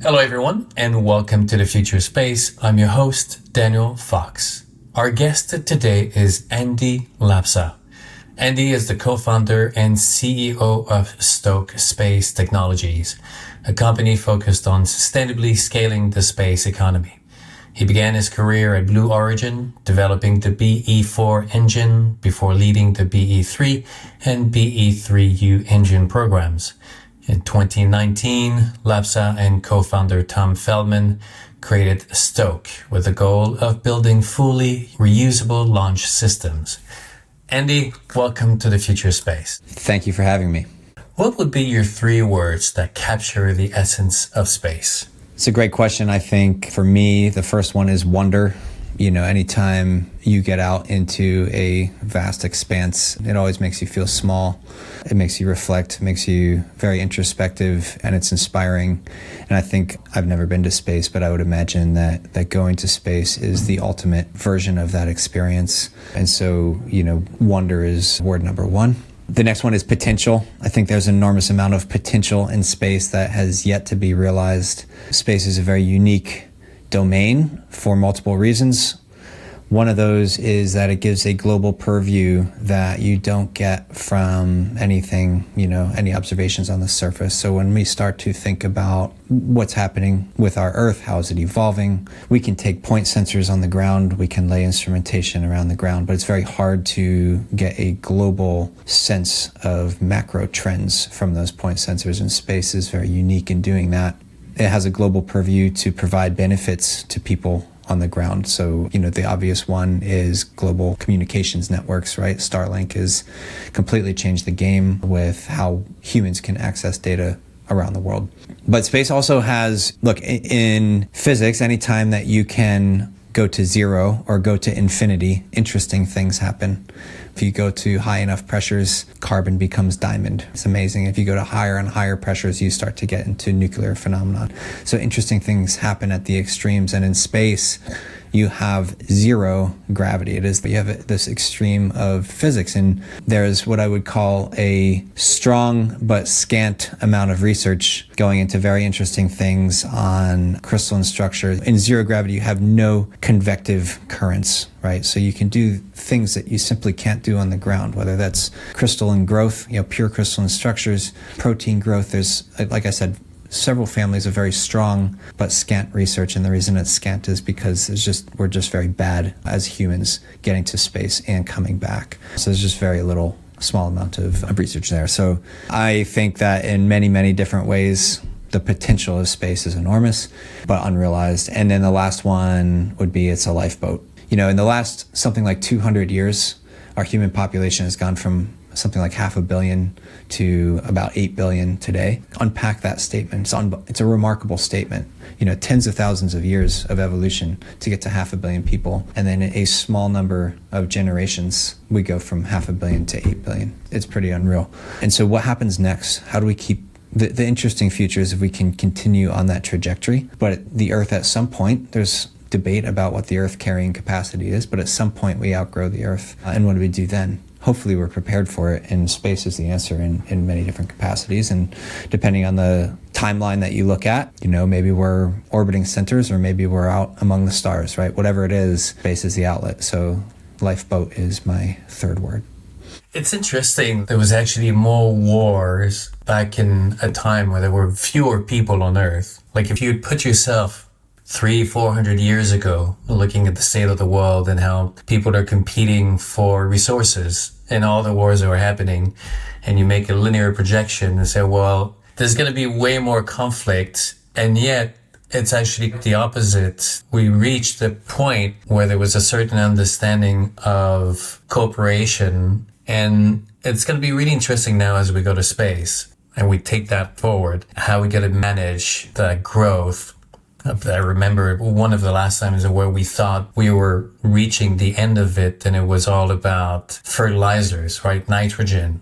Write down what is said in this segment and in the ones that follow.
Hello everyone, and welcome to the Future Space. I'm your host, Daniel Fox. Our guest today is Andy Lapsa. Andy is the co-founder and CEO of Stoke Space Technologies, a company focused on sustainably scaling the space economy. He began his career at Blue Origin, developing the BE4 engine before leading the BE3 and BE3U engine programs. In 2019, Lapsa and co-founder Tom Feldman created Stoke with the goal of building fully reusable launch systems. Andy, welcome to the Future Space. Thank you for having me. What would be your 3 words that capture the essence of space? It's a great question. I think for me, the first one is wonder. Anytime you get out into a vast expanse, it always makes you feel small. It makes you reflect, makes you very introspective, and it's inspiring. And I think I've never been to space, but I would imagine that going to space is the ultimate version of that experience. And so, wonder is word number 1. The next one is potential. I think there's an enormous amount of potential in space that has yet to be realized. Space is a very unique domain for multiple reasons. One of those is that it gives a global purview that you don't get from anything, any observations on the surface. So when we start to think about what's happening with our Earth, how is it evolving, we can take point sensors on the ground, we can lay instrumentation around the ground, but it's very hard to get a global sense of macro trends from those point sensors, and space is very unique in doing that. It has a global purview to provide benefits to people on the ground. So, the obvious one is global communications networks, right? Starlink has completely changed the game with how humans can access data around the world. But space also has, in physics, anytime that you can go to zero or go to infinity, interesting things happen. If you go to high enough pressures, carbon becomes diamond. It's amazing. If you go to higher and higher pressures, you start to get into nuclear phenomenon. So interesting things happen at the extremes. And in space, you have zero gravity. You have this extreme of physics. And there's what I would call a strong but scant amount of research going into very interesting things on crystalline structure. In zero gravity, you have no convective currents, right? So you can do things that you simply can't do on the ground, whether that's crystalline growth, pure crystalline structures, protein growth. There's, like I said, several families of very strong but scant research, and the reason it's scant is because we're just very bad as humans getting to space and coming back. So there's just very little, small amount of research there. So I think that in many, many different ways, the potential of space is enormous, but unrealized. And then the last one would be it's a lifeboat. In the last something like 200 years, our human population has gone from something like 500 million to about 8 billion today. Unpack that statement. It's a remarkable statement. Tens of thousands of years of evolution to get to 500 million people. And then in a small number of generations, we go from 500 million to 8 billion. It's pretty unreal. And so what happens next? How do we keep the interesting future is if we can continue on that trajectory. But the Earth at some point, there's debate about what the Earth carrying capacity is, but at some point we outgrow the Earth. And what do we do then? Hopefully we're prepared for it, and space is the answer in many different capacities. And depending on the timeline that you look at, maybe we're orbiting centers or maybe we're out among the stars, right? Whatever it is, space is the outlet. So lifeboat is my 3rd word. It's interesting. There was actually more wars back in a time where there were fewer people on Earth. Like if you put yourself 300-400 years ago, looking at the state of the world and how people are competing for resources and all the wars that were happening, and you make a linear projection and say, well, there's going to be way more conflict, and yet it's actually the opposite. We reached the point where there was a certain understanding of cooperation, and it's going to be really interesting now as we go to space and we take that forward, how we going to manage that growth. I remember one of the last times where we thought we were reaching the end of it, and it was all about fertilizers, right? Nitrogen.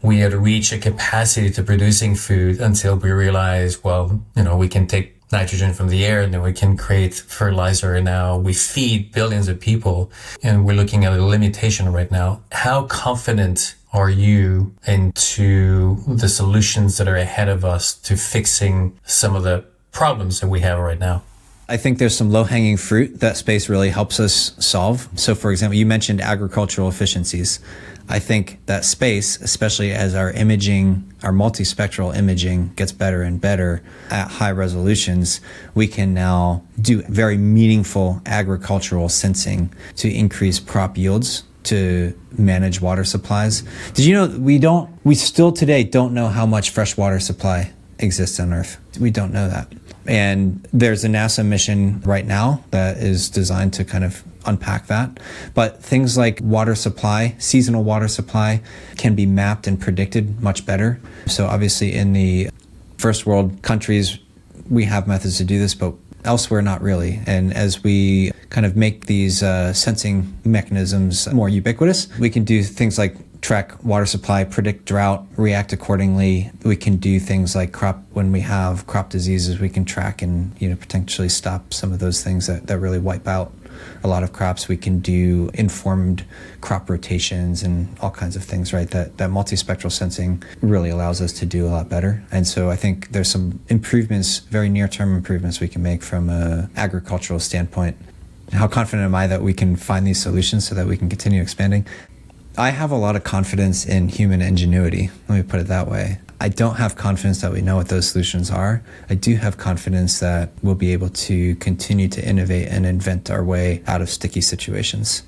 We had reached a capacity to producing food until we realized, we can take nitrogen from the air and then we can create fertilizer. And now we feed billions of people, and we're looking at a limitation right now. How confident are you into the solutions that are ahead of us to fixing some of the problems that we have right now? I think there's some low-hanging fruit that space really helps us solve. So, for example, you mentioned agricultural efficiencies. I think that space, especially as our imaging, our multispectral imaging gets better and better at high resolutions, we can now do very meaningful agricultural sensing to increase crop yields, to manage water supplies. Did you know we still today don't know how much fresh water supply exists on Earth? We don't know that. And there's a NASA mission right now that is designed to kind of unpack that. But things like water supply, seasonal water supply, can be mapped and predicted much better. So obviously in the first world countries, we have methods to do this, but elsewhere not really. And as we kind of make these sensing mechanisms more ubiquitous, we can do things like track water supply, predict drought, react accordingly. We can do things like when we have crop diseases, we can track and potentially stop some of those things that really wipe out a lot of crops. We can do informed crop rotations and all kinds of things, right? That multispectral sensing really allows us to do a lot better. And so I think there's some improvements, very near-term improvements we can make from an agricultural standpoint. How confident am I that we can find these solutions so that we can continue expanding? I have a lot of confidence in human ingenuity. Let me put it that way. I don't have confidence that we know what those solutions are. I do have confidence that we'll be able to continue to innovate and invent our way out of sticky situations.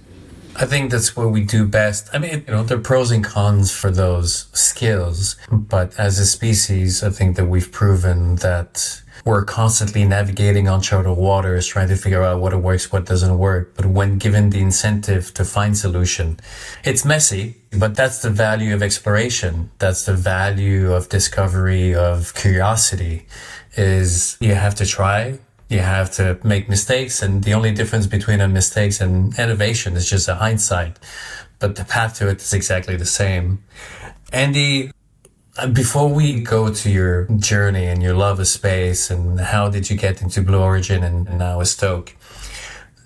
I think that's what we do best. I mean, there are pros and cons for those skills, but as a species, I think that we've proven that we're constantly navigating uncharted waters, trying to figure out what works, what doesn't work. But when given the incentive to find solution, it's messy, but that's the value of exploration. That's the value of discovery, of curiosity, is you have to try. You have to make mistakes, and the only difference between a mistakes and innovation is just a hindsight. But the path to it is exactly the same. Andy, before we go to your journey and your love of space and how did you get into Blue Origin and now a Stoke,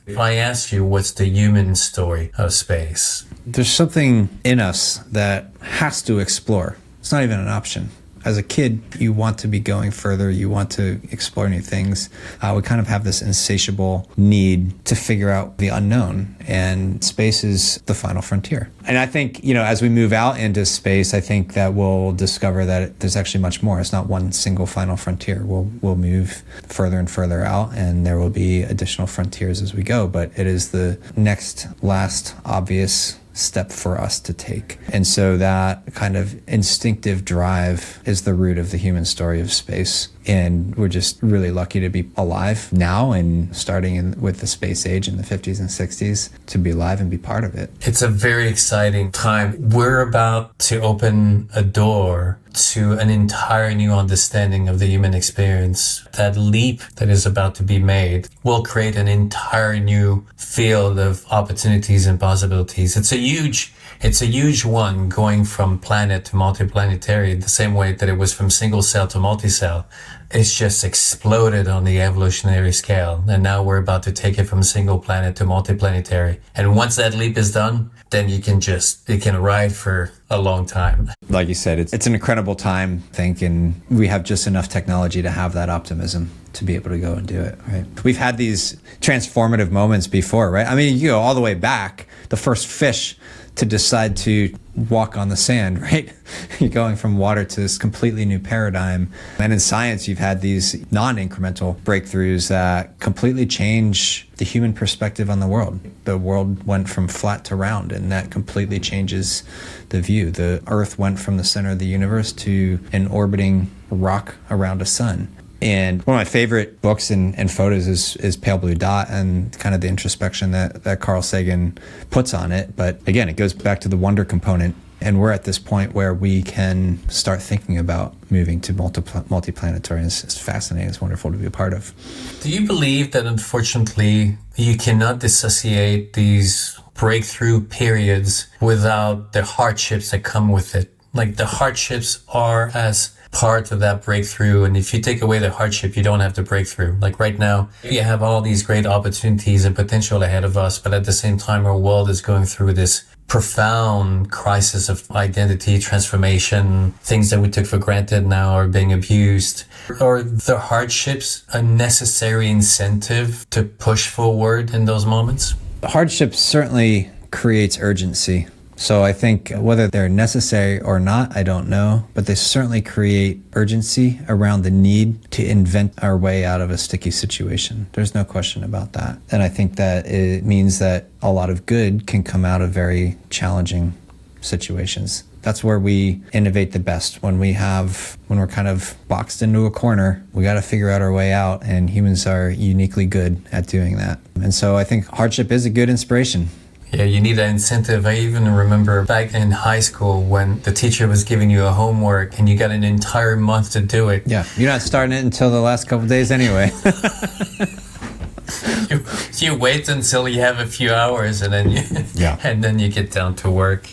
if I ask you what's the human story of space? There's something in us that has to explore. It's not even an option. As a kid, you want to be going further. You want to explore new things. We kind of have this insatiable need to figure out the unknown, and space is the final frontier. And I think, as we move out into space, I think that we'll discover that there's actually much more. It's not one single final frontier. We'll move further and further out, and there will be additional frontiers as we go. But it is the next, last, obvious step for us to take. And so that kind of instinctive drive is the root of the human story of space. And we're just really lucky to be alive now and starting with the space age in the 50s and 60s to be alive and be part of it. It's a very exciting time. We're about to open a door to an entire new understanding of the human experience. That leap that is about to be made will create an entire new field of opportunities and possibilities. It's a huge one, going from planet to multiplanetary, the same way that it was from single cell to multi-cell. It's just exploded on the evolutionary scale. And now we're about to take it from single planet to multiplanetary. And once that leap is done, then you can ride for a long time. Like you said, it's an incredible time, I think, and we have just enough technology to have that optimism to be able to go and do it, right? We've had these transformative moments before, right? I mean, you go all the way back, the first fish to decide to walk on the sand, right? You're going from water to this completely new paradigm. And in science, you've had these non-incremental breakthroughs that completely change the human perspective on the world. The world went from flat to round, and that completely changes the view. The Earth went from the center of the universe to an orbiting rock around a sun. And one of my favorite books and photos is Pale Blue Dot, and kind of the introspection that Carl Sagan puts on it. But again, it goes back to the wonder component. And we're at this point where we can start thinking about moving to multiplanetary. It's fascinating. It's wonderful to be a part of. Do you believe that, unfortunately, you cannot dissociate these breakthrough periods without the hardships that come with it? Like, the hardships are as part of that breakthrough, and if you take away the hardship, you don't have the breakthrough. Like right now, we have all these great opportunities and potential ahead of us, but at the same time, our world is going through this profound crisis of identity transformation, things that we took for granted now are being abused. Are the hardships a necessary incentive to push forward in those moments? Hardships certainly creates urgency. So I think whether they're necessary or not, I don't know, but they certainly create urgency around the need to invent our way out of a sticky situation. There's no question about that. And I think that it means that a lot of good can come out of very challenging situations. That's where we innovate the best. When we're kind of boxed into a corner, we got to figure out our way out, and humans are uniquely good at doing that. And so I think hardship is a good inspiration. Yeah, you need an incentive. I even remember back in high school when the teacher was giving you a homework and you got an entire month to do it. Yeah, you're not starting it until the last couple of days anyway. you wait until you have a few hours and then you get down to work.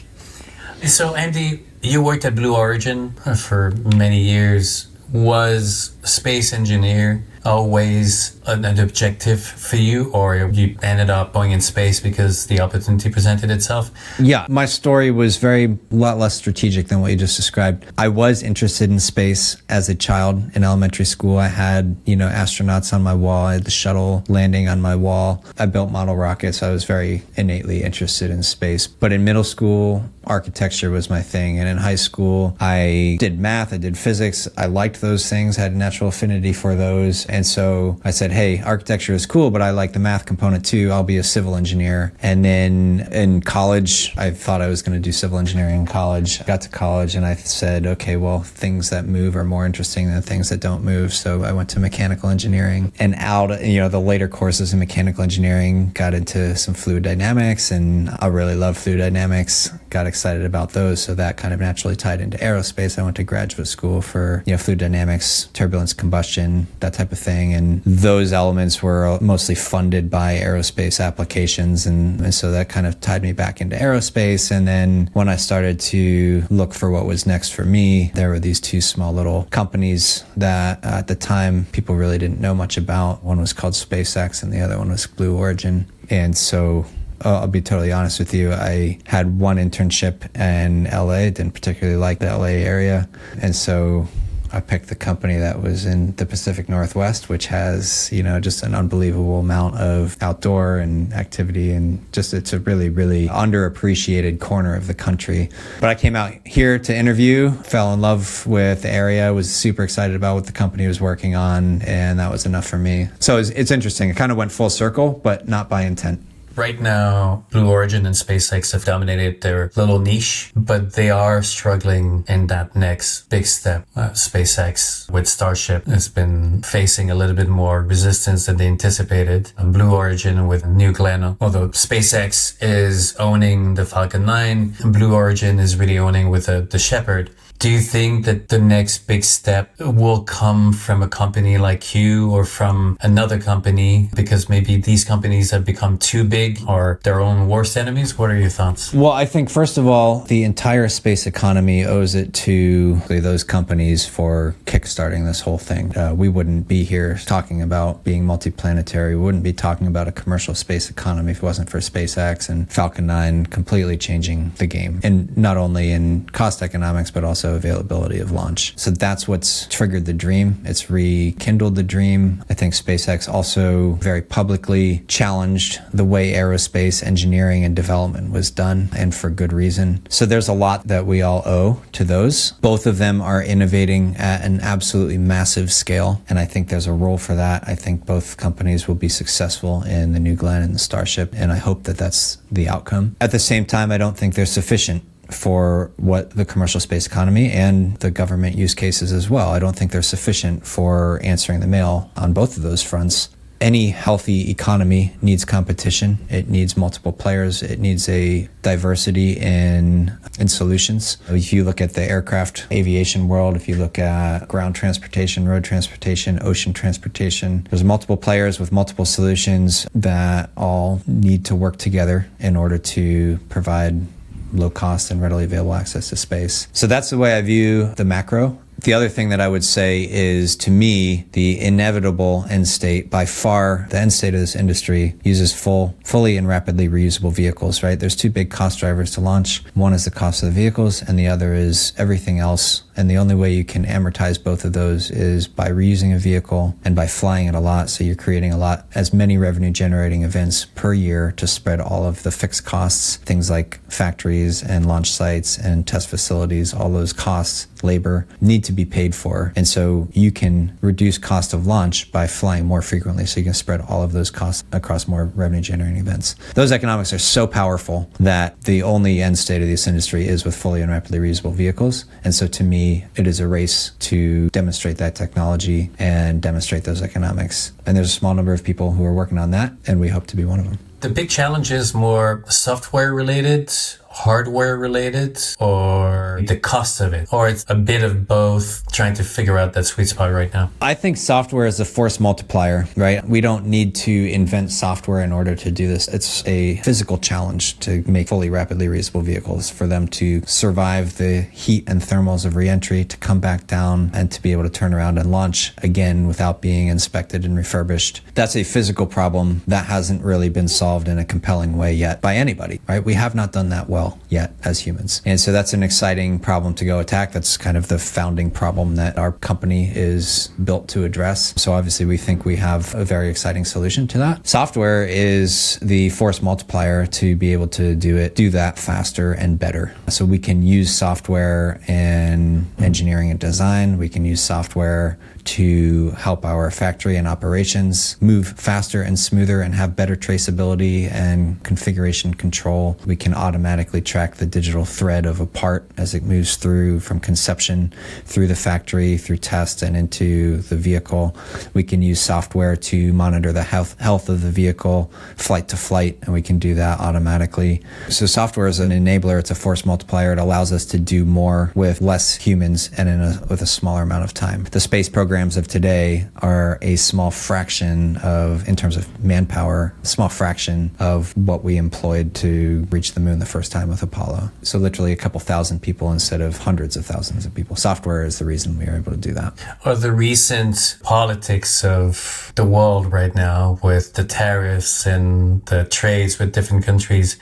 So Andy, you worked at Blue Origin for many years. Was space engineer always an objective for you, or you ended up going in space because the opportunity presented itself? Yeah, my story was a lot less strategic than what you just described. I was interested in space as a child. In elementary school, I had, astronauts on my wall. I had the shuttle landing on my wall. I built model rockets. I was very innately interested in space. But in middle school, architecture was my thing. And in high school, I did math, I did physics. I liked those things, had a natural affinity for those. And so I said, hey, architecture is cool, but I like the math component too. I'll be a civil engineer. And then in college, I thought I was going to do civil engineering in college. I got to college and I said, okay, well, things that move are more interesting than things that don't move. So I went to mechanical engineering, and the later courses in mechanical engineering got into some fluid dynamics, and I really love fluid dynamics. Got excited about those. So that kind of naturally tied into aerospace. I went to graduate school for, fluid dynamics, turbulence, combustion, that type of thing. And those elements were mostly funded by aerospace applications. And so that kind of tied me back into aerospace. And then when I started to look for what was next for me, there were these two small little companies that at the time people really didn't know much about. One was called SpaceX and the other one was Blue Origin. And so I'll be totally honest with you. I had one internship in LA, didn't particularly like the LA area. And so I picked the company that was in the Pacific Northwest, which has, just an unbelievable amount of outdoor and activity, and just it's a really, really underappreciated corner of the country. But I came out here to interview, fell in love with the area, was super excited about what the company was working on, and that was enough for me. So it's interesting. It kind of went full circle, but not by intent. Right now, Blue Origin and SpaceX have dominated their little niche, but they are struggling in that next big step. SpaceX with Starship has been facing a little bit more resistance than they anticipated. Blue Origin with New Glenn, although SpaceX is owning the Falcon 9, Blue Origin is really owning with the Shepard. Do you think that the next big step will come from a company like you or from another company, because maybe these companies have become too big or their own worst enemies? What are your thoughts? Well, I think, first of all, the entire space economy owes it to those companies for kickstarting this whole thing. We wouldn't be here talking about being multiplanetary. We wouldn't be talking about a commercial space economy if it wasn't for SpaceX and Falcon 9 completely changing the game. And not only in cost economics, but also availability of launch. So that's what's triggered the dream. It's rekindled the dream. I think SpaceX also very publicly challenged the way aerospace engineering and development was done, and for good reason. So there's a lot that we all owe to those. Both of them are innovating at an absolutely massive scale, and I think there's a role for that. I think both companies will be successful in the New Glenn and the Starship, and I hope that that's the outcome. At the same time, I don't think they're sufficient for what the commercial space economy and the government use cases as well. I don't think they're sufficient for answering the mail on both of those fronts. Any healthy economy needs competition. It needs multiple players. It needs a diversity in solutions. If you look at the aircraft aviation world, if you look at ground transportation, road transportation, ocean transportation, there's multiple players with multiple solutions that all need to work together in order to provide low cost and readily available access to space. So that's the way I view the macro The other thing that I would say is, to me, the inevitable end state, by far, the end state of this industry uses fully and rapidly reusable vehicles, right? There's two big cost drivers to launch. One is the cost of the vehicles, and the other is everything else. And the only way you can amortize both of those is by reusing a vehicle and by flying it a lot. So you're creating as many revenue generating events per year to spread all of the fixed costs, things like factories and launch sites and test facilities. All those costs, labor, need to be paid for. And so you can reduce cost of launch by flying more frequently. So you can spread all of those costs across more revenue generating events. Those economics are so powerful that the only end state of this industry is with fully and rapidly reusable vehicles. And so to me, it is a race to demonstrate that technology and demonstrate those economics. And there's a small number of people who are working on that, and we hope to be one of them. The big challenge is more software related, hardware related, or the cost of it, or it's a bit of both, trying to figure out that sweet spot right now? I think software is a force multiplier, right? We don't need to invent software in order to do this. It's a physical challenge to make fully rapidly reusable vehicles, for them to survive the heat and thermals of reentry, to come back down, and to be able to turn around and launch again without being inspected and refurbished. That's a physical problem that hasn't really been solved in a compelling way yet by anybody, right? We have not done that well yet as humans. And so that's an exciting problem to go attack. That's kind of the founding problem that our company is built to address. So obviously we think we have a very exciting solution to that. Software is the force multiplier to be able to do that faster and better. So we can use software in engineering and design. We can use software to help our factory and operations move faster and smoother and have better traceability and configuration control. We can automatically track the digital thread of a part as it moves through from conception through the factory, through test, and into the vehicle. We can use software to monitor the health of the vehicle flight to flight, and we can do that automatically. So software is an enabler. It's a force multiplier. It allows us to do more with less humans and with a smaller amount of time. The space programs of today are a small fraction of, in terms of manpower, a small fraction of what we employed to reach the moon the first time with Apollo. So literally a couple thousand people instead of hundreds of thousands of people. Software is the reason we are able to do that. Or the recent politics of the world right now with the tariffs and the trades with different countries,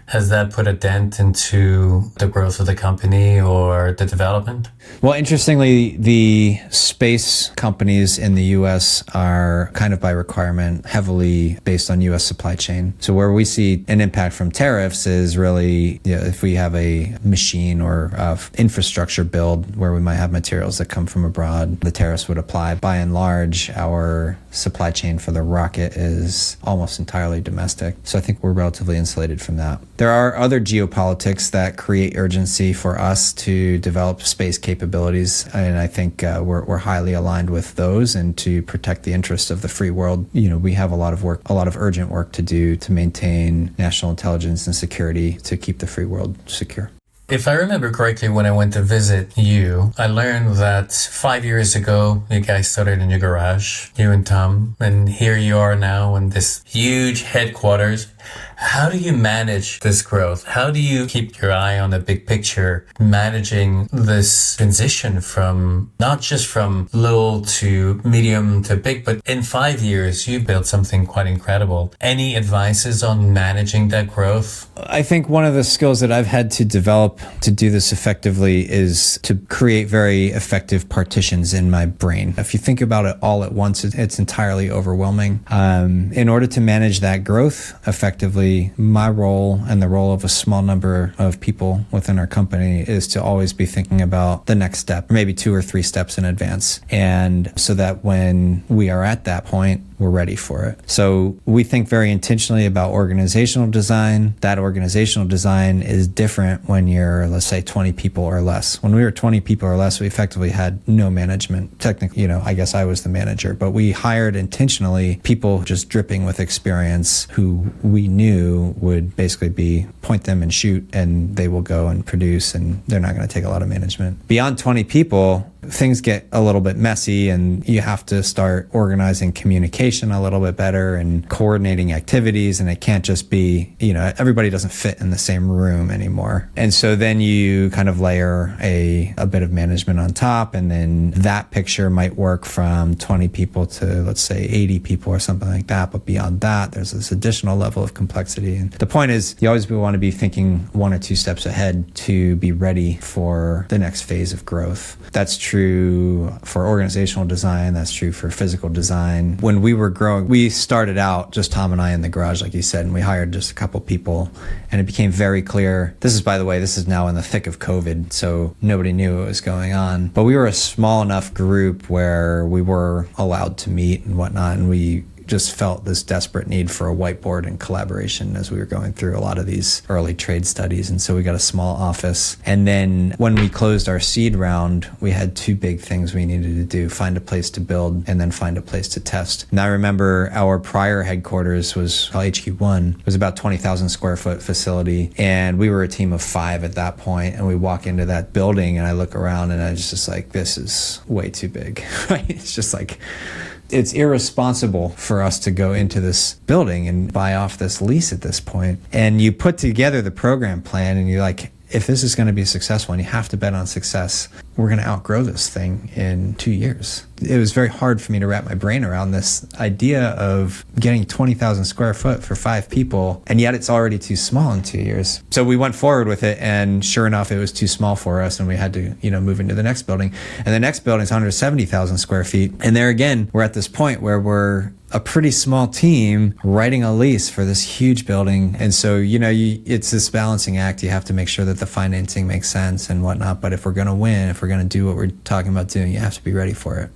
has that put a dent into the growth of the company or the development? Well, interestingly, the space companies in the U.S. are kind of by requirement heavily based on U.S. supply chain. So where we see an impact from tariffs is really, if we have a machine or infrastructure build where we might have materials that come from abroad, the tariffs would apply. By and large, our supply chain for the rocket is almost entirely domestic. So I think we're relatively insulated from that. There are other geopolitics that create urgency for us to develop space capabilities, and I think we're highly aligned with those, and to protect the interests of the free world. We have a lot of urgent work to do to maintain national intelligence and security to keep the free world secure. If I remember correctly, when I went to visit you, I learned that 5 years ago, you guys started in your garage, you and Tom, and here you are now in this huge headquarters. How do you manage this growth? How do you keep your eye on the big picture, managing this transition from not just from little to medium to big, but in 5 years, you built something quite incredible. Any advices on managing that growth? I think one of the skills that I've had to develop to do this effectively is to create very effective partitions in my brain. If you think about it all at once, it's entirely overwhelming. In order to manage that growth effectively, my role and the role of a small number of people within our company is to always be thinking about the next step, maybe 2 or 3 steps in advance. And so that when we are at that point, we're ready for it. So we think very intentionally about organizational design. That organizational design is different when you're, let's say, 20 people or less. When we were 20 people or less, we effectively had no management. Technically, I guess I was the manager, but we hired intentionally people just dripping with experience who we knew would basically be point them and shoot, and they will go and produce, and they're not going to take a lot of management. Beyond 20 people, things get a little bit messy and you have to start organizing communication a little bit better and coordinating activities. And it can't just be, everybody doesn't fit in the same room anymore. And so then you kind of layer a bit of management on top, and then that picture might work from 20 people to, let's say, 80 people or something like that. But beyond that, there's this additional level of complexity. And the point is, you always want to be thinking 1 or 2 steps ahead to be ready for the next phase of growth. That's true for organizational design. That's true for physical design. When we were growing, we started out just Tom and I in the garage, like you said, and we hired just a couple people. And it became very clear. This is, by the way, this is now in the thick of COVID, so nobody knew what was going on. But we were a small enough group where we were allowed to meet and whatnot, and we just felt this desperate need for a whiteboard and collaboration as we were going through a lot of these early trade studies. And so we got a small office. And then when we closed our seed round, we had 2 big things we needed to do: find a place to build and then find a place to test. And I remember our prior headquarters was called HQ1. It was about 20,000 square foot facility. And we were a team of 5 at that point. And we walk into that building and I look around and I was just like, this is way too big, right? It's just like, it's irresponsible for us to go into this building and buy off this lease at this point. And you put together the program plan and you're like, if this is going to be successful, and you have to bet on success, we're going to outgrow this thing in 2 years. It was very hard for me to wrap my brain around this idea of getting 20,000 square foot for 5 people, and yet it's already too small in 2 years. So we went forward with it, and sure enough, it was too small for us, and we had to, move into the next building. And the next building is 170,000 square feet. And there again, we're at this point where we're a pretty small team writing a lease for this huge building. And so, it's this balancing act. You have to make sure that the financing makes sense and whatnot. But if we're going to win, if we're going to do what we're talking about doing, you have to be ready for it.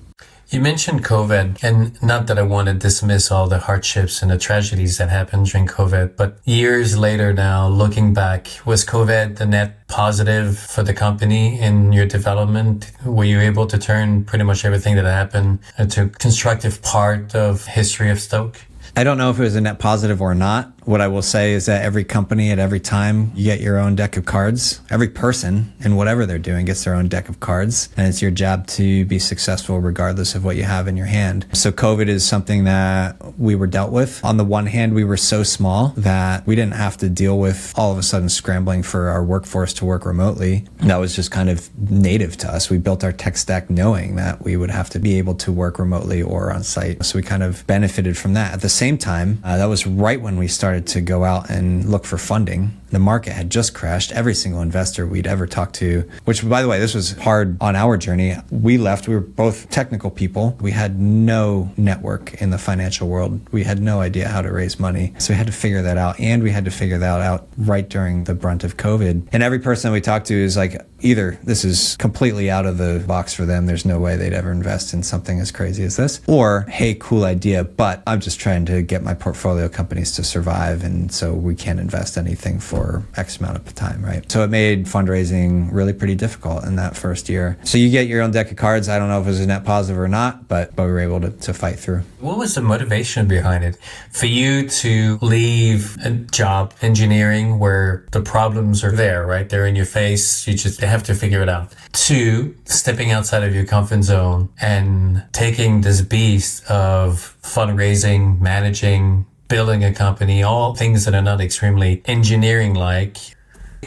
You mentioned COVID, and not that I want to dismiss all the hardships and the tragedies that happened during COVID, but years later now, looking back, was COVID the net positive for the company in your development? Were you able to turn pretty much everything that happened into a constructive part of history of Stoke? I don't know if it was a net positive or not. What I will say is that every company at every time, you get your own deck of cards. Every person in whatever they're doing gets their own deck of cards. And it's your job to be successful regardless of what you have in your hand. So COVID is something that we were dealt with. On the one hand, we were so small that we didn't have to deal with all of a sudden scrambling for our workforce to work remotely. That was just kind of native to us. We built our tech stack knowing that we would have to be able to work remotely or on site. So we kind of benefited from that. At the same time, that was right when we started to go out and look for funding. The market had just crashed. Every single investor we'd ever talked to, which, by the way, this was hard on our journey. We left. We were both technical people. We had no network in the financial world. We had no idea how to raise money. So we had to figure that out. And we had to figure that out right during the brunt of COVID. And every person we talked to is like, either this is completely out of the box for them, there's no way they'd ever invest in something as crazy as this, or, hey, cool idea, but I'm just trying to get my portfolio companies to survive, and so we can't invest anything for X amount of time, right? So it made fundraising really pretty difficult in that first year. So you get your own deck of cards. I don't know if it was a net positive or not, but we were able to fight through. What was the motivation behind it? For you to leave a job, engineering, where the problems are there, right? They're in your face. You just have to figure it out. 2, stepping outside of your comfort zone and taking this beast of fundraising, managing, building a company, all things that are not extremely engineering-like.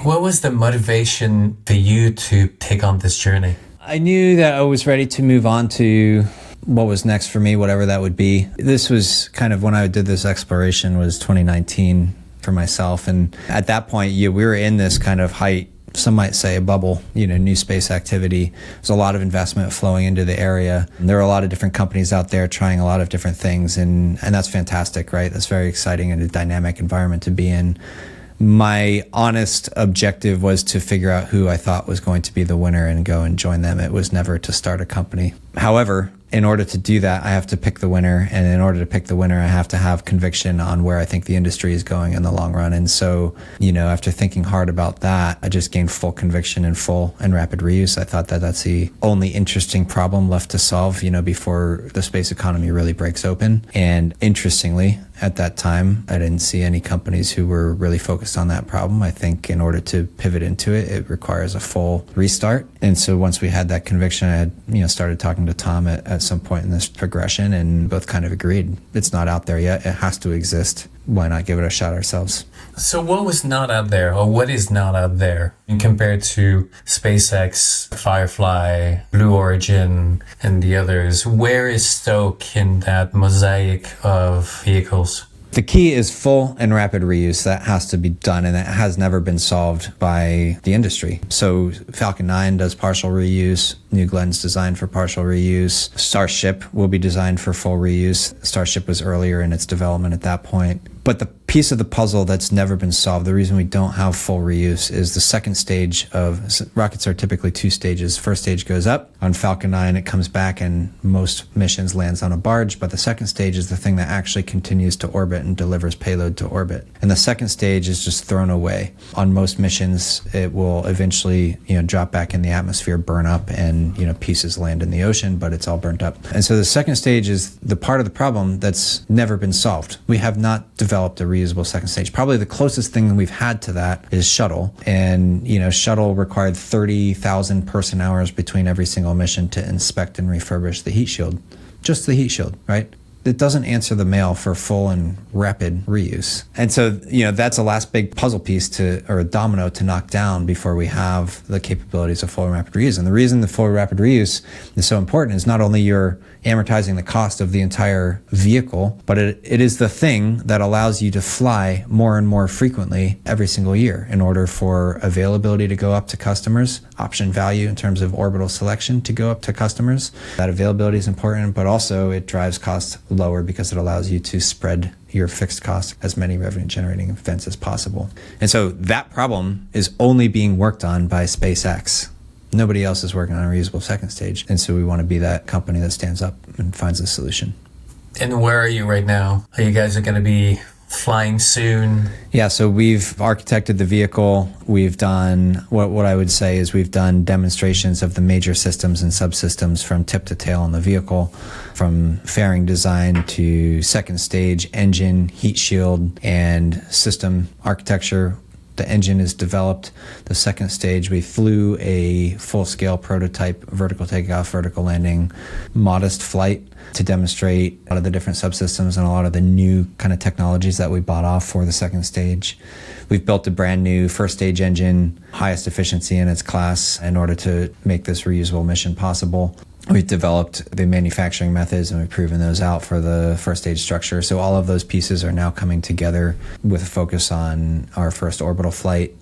What was the motivation for you to take on this journey? I knew that I was ready to move on to what was next for me, whatever that would be. This was kind of when I did this exploration was 2019 for myself. And at that point, we were in this kind of height, some might say a bubble, new space activity. There's a lot of investment flowing into the area. And there are a lot of different companies out there trying a lot of different things. And that's fantastic, right? That's very exciting and a dynamic environment to be in. My honest objective was to figure out who I thought was going to be the winner and go and join them. It was never to start a company. However, in order to do that, I have to pick the winner. And in order to pick the winner, I have to have conviction on where I think the industry is going in the long run. And so, after thinking hard about that, I just gained full conviction in full and rapid reuse. I thought that that's the only interesting problem left to solve, before the space economy really breaks open. And interestingly, at that time. I didn't see any companies who were really focused on that problem. I think in order to pivot into it, it requires a full restart. And so once we had that conviction, I had, started talking to Tom at some point in this progression, and both kind of agreed it's not out there yet. It has to exist. Why not give it a shot ourselves? So what was not out there, or what is not out there, in compared to SpaceX, Firefly, Blue Origin, and the others? Where is Stoke in that mosaic of vehicles? The key is full and rapid reuse. That has to be done, and that has never been solved by the industry. So Falcon 9 does partial reuse. New Glenn's designed for partial reuse. Starship will be designed for full reuse. Starship was earlier in its development at that point. But the piece of the puzzle that's never been solved, the reason we don't have full reuse, is the second stage of rockets are typically 2 stages. First stage goes up. On Falcon 9, it comes back and most missions lands on a barge. But the second stage is the thing that actually continues to orbit and delivers payload to orbit. And the second stage is just thrown away. On most missions, it will eventually, drop back in the atmosphere, burn up, and, pieces land in the ocean, but it's all burnt up. And so the second stage is the part of the problem that's never been solved. We have not developed a reusable second stage. Probably the closest thing we've had to that is shuttle. And, shuttle required 30,000 person hours between every single mission to inspect and refurbish the heat shield. Just the heat shield, right? It doesn't answer the mail for full and rapid reuse. And so, that's the last big puzzle piece or a domino to knock down before we have the capabilities of full and rapid reuse. And the reason the full and rapid reuse is so important is not only you're amortizing the cost of the entire vehicle, but it is the thing that allows you to fly more and more frequently every single year in order for availability to go up to customers, option value in terms of orbital selection to go up to customers. That availability is important, but also it drives costs lower because it allows you to spread your fixed costs as many revenue generating events as possible. And so that problem is only being worked on by SpaceX. Nobody else is working on a reusable second stage. And so we want to be that company that stands up and finds a solution. And where are you right now? Are you guys going to be flying soon? Yeah, so we've architected the vehicle. We've done, what I would say is we've done demonstrations of the major systems and subsystems from tip to tail on the vehicle, from fairing design to second stage, engine, heat shield, and system architecture. The engine is developed. The second stage, we flew a full-scale prototype, vertical takeoff, vertical landing, modest flight to demonstrate a lot of the different subsystems and a lot of the new kind of technologies that we bought off for the second stage. We've built a brand new first stage engine, highest efficiency in its class, in order to make this reusable mission possible. We've developed the manufacturing methods and we've proven those out for the first stage structure. So all of those pieces are now coming together with a focus on our first orbital flight.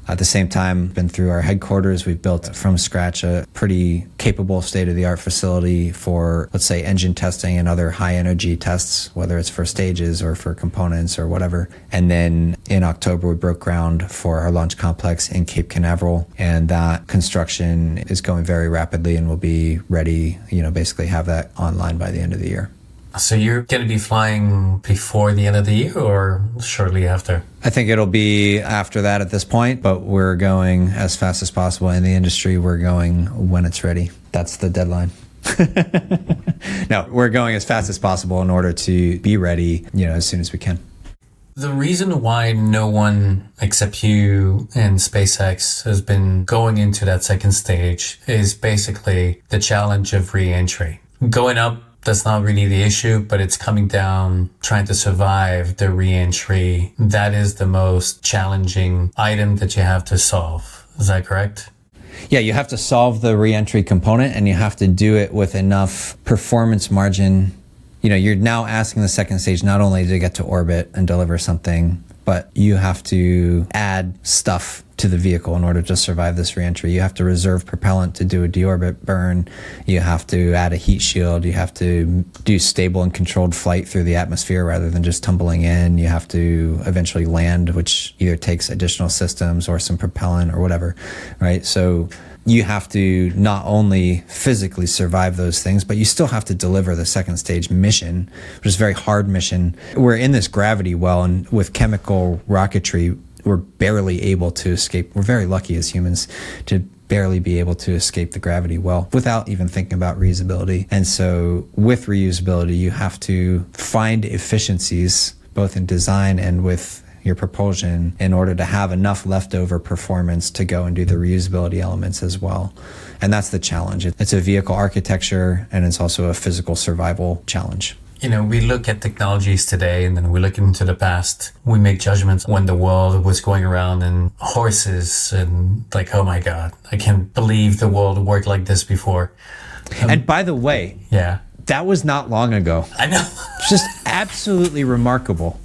At the same time, been through our headquarters. We've built from scratch a pretty capable state-of-the-art facility for, let's say, engine testing and other high-energy tests, whether it's for stages or for components or whatever. And then in October, we broke ground for our launch complex in Cape Canaveral, and that construction is going very rapidly and will be ready, basically have that online by the end of the year. So you're going to be flying before the end of the year or shortly after? I think it'll be after that at this point, but we're going as fast as possible. In the industry, we're going when it's ready. That's the deadline. No, we're going as fast as possible in order to be ready, as soon as we can. The reason why no one except you and SpaceX has been going into that second stage is basically the challenge of re-entry. Going up, that's not really the issue, but it's coming down, trying to survive the re-entry. That is the most challenging item that you have to solve. Is that correct? Yeah, you have to solve the re-entry component and you have to do it with enough performance margin. You're now asking the second stage not only to get to orbit and deliver something, but you have to add stuff to the vehicle in order to survive this reentry. You have to reserve propellant to do a deorbit burn. You have to add a heat shield. You have to do stable and controlled flight through the atmosphere rather than just tumbling in. You have to eventually land, which either takes additional systems or some propellant or whatever, right? So you have to not only physically survive those things, but you still have to deliver the second stage mission, which is a very hard mission. We're in this gravity well, and with chemical rocketry, we're barely able to escape. We're very lucky as humans to barely be able to escape the gravity well without even thinking about reusability. And so with reusability, you have to find efficiencies both in design and with your propulsion, in order to have enough leftover performance to go and do the reusability elements as well. And that's the challenge. It's a vehicle architecture, and it's also a physical survival challenge. We look at technologies today and then we look into the past. We make judgments when the world was going around in horses and like, oh my God, I can't believe the world worked like this before. And by the way, yeah, that was not long ago. I know. It's just absolutely remarkable.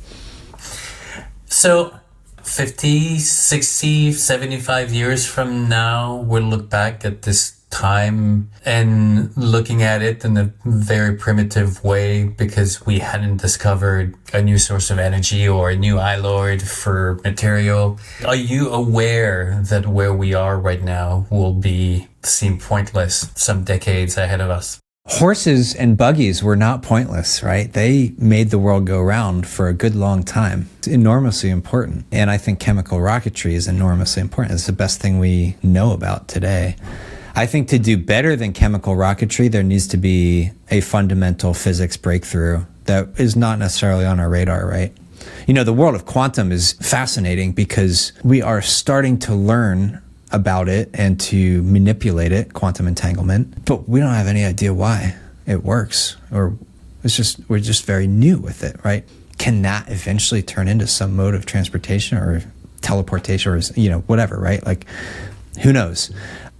So 50, 60, 75 years from now, we'll look back at this time and looking at it in a very primitive way because we hadn't discovered a new source of energy or a new alloy for material. Are you aware that where we are right now will seem pointless some decades ahead of us? Horses and buggies were not pointless, right? They made the world go round for a good long time. It's enormously important. And I think chemical rocketry is enormously important. It's the best thing we know about today. I think to do better than chemical rocketry, there needs to be a fundamental physics breakthrough that is not necessarily on our radar, right? The world of quantum is fascinating because we are starting to learn about it and to manipulate it, quantum entanglement, but we don't have any idea why it works, or we're just very new with it, right? Can that eventually turn into some mode of transportation or teleportation or, whatever, right? Like, who knows?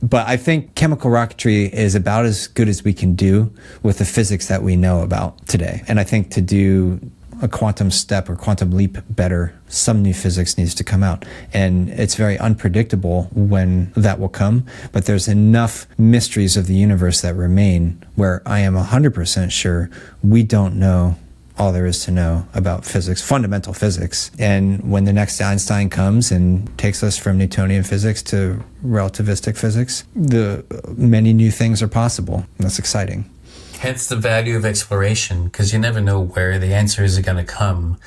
But I think chemical rocketry is about as good as we can do with the physics that we know about today. And I think to do a quantum step or quantum leap better, some new physics needs to come out. And it's very unpredictable when that will come, but there's enough mysteries of the universe that remain where I am 100% sure we don't know all there is to know about physics, fundamental physics. And when the next Einstein comes and takes us from Newtonian physics to relativistic physics, many new things are possible. That's exciting. Hence the value of exploration, because you never know where the answers are going to come.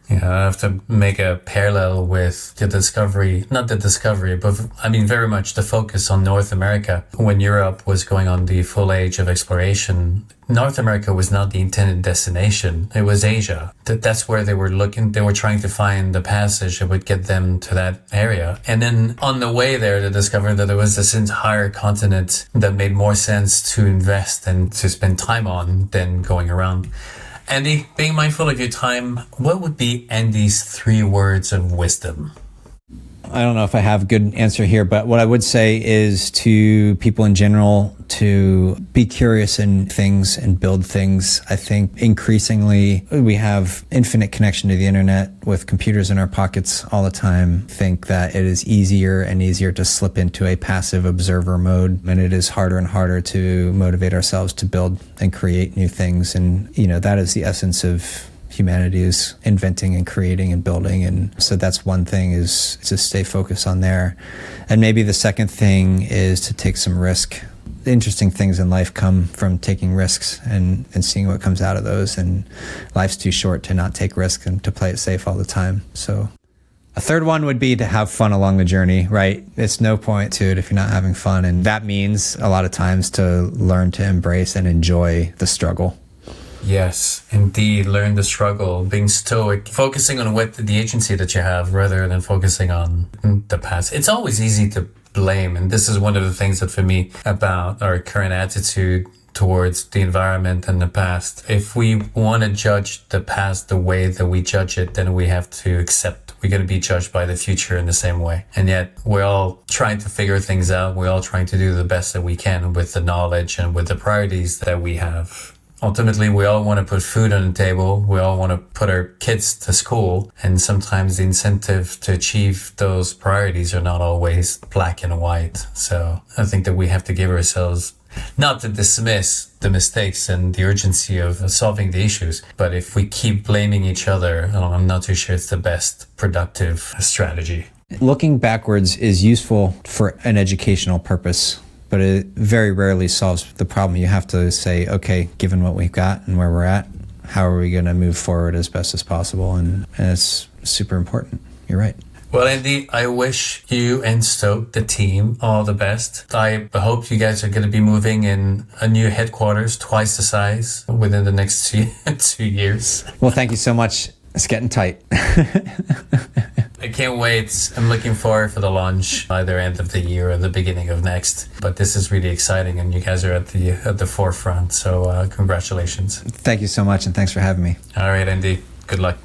I have to make a parallel with not the discovery, but very much the focus on North America. When Europe was going on the full age of exploration, North America was not the intended destination. It was Asia. That's where they were looking. They were trying to find the passage that would get them to that area. And then on the way there, they discovered that there was this entire continent that made more sense to invest and to spend time on than going around. Andy, being mindful of your time, what would be Andy's 3 words of wisdom? I don't know if I have a good answer here, but what I would say is to people in general to be curious in things and build things. I think increasingly we have infinite connection to the internet with computers in our pockets all the time. I think that it is easier and easier to slip into a passive observer mode, and it is harder and harder to motivate ourselves to build and create new things. And, that is the essence of humanity, is inventing and creating and building. And so that's one thing, is to stay focused on there. And maybe the second thing is to take some risk. Interesting things in life come from taking risks and seeing what comes out of those. And life's too short to not take risks and to play it safe all the time. So a third one would be to have fun along the journey, right? It's no point to it if you're not having fun. And that means a lot of times to learn to embrace and enjoy the struggle. Yes, indeed. Learn the struggle, being stoic, focusing on the agency that you have rather than focusing on the past. It's always easy to blame. And this is one of the things that for me about our current attitude towards the environment and the past. If we want to judge the past the way that we judge it, then we have to accept we're going to be judged by the future in the same way. And yet we're all trying to figure things out. We're all trying to do the best that we can with the knowledge and with the priorities that we have. Ultimately, we all want to put food on the table. We all want to put our kids to school. And sometimes the incentive to achieve those priorities are not always black and white. So I think that we have to give ourselves, not to dismiss the mistakes and the urgency of solving the issues, but if we keep blaming each other, I'm not too sure it's the best productive strategy. Looking backwards is useful for an educational purpose, but it very rarely solves the problem. You have to say, okay, given what we've got and where we're at, how are we going to move forward as best as possible? And it's super important. You're right. Well, Andy, I wish you and Stoke, the team, all the best. I hope you guys are going to be moving in a new headquarters, twice the size, within the next 2 years. Well, thank you so much. It's getting tight. I can't wait. I'm looking forward for the launch either end of the year or the beginning of next. But this is really exciting, and you guys are at the forefront. So congratulations. Thank you so much, and thanks for having me. All right, Andy. Good luck.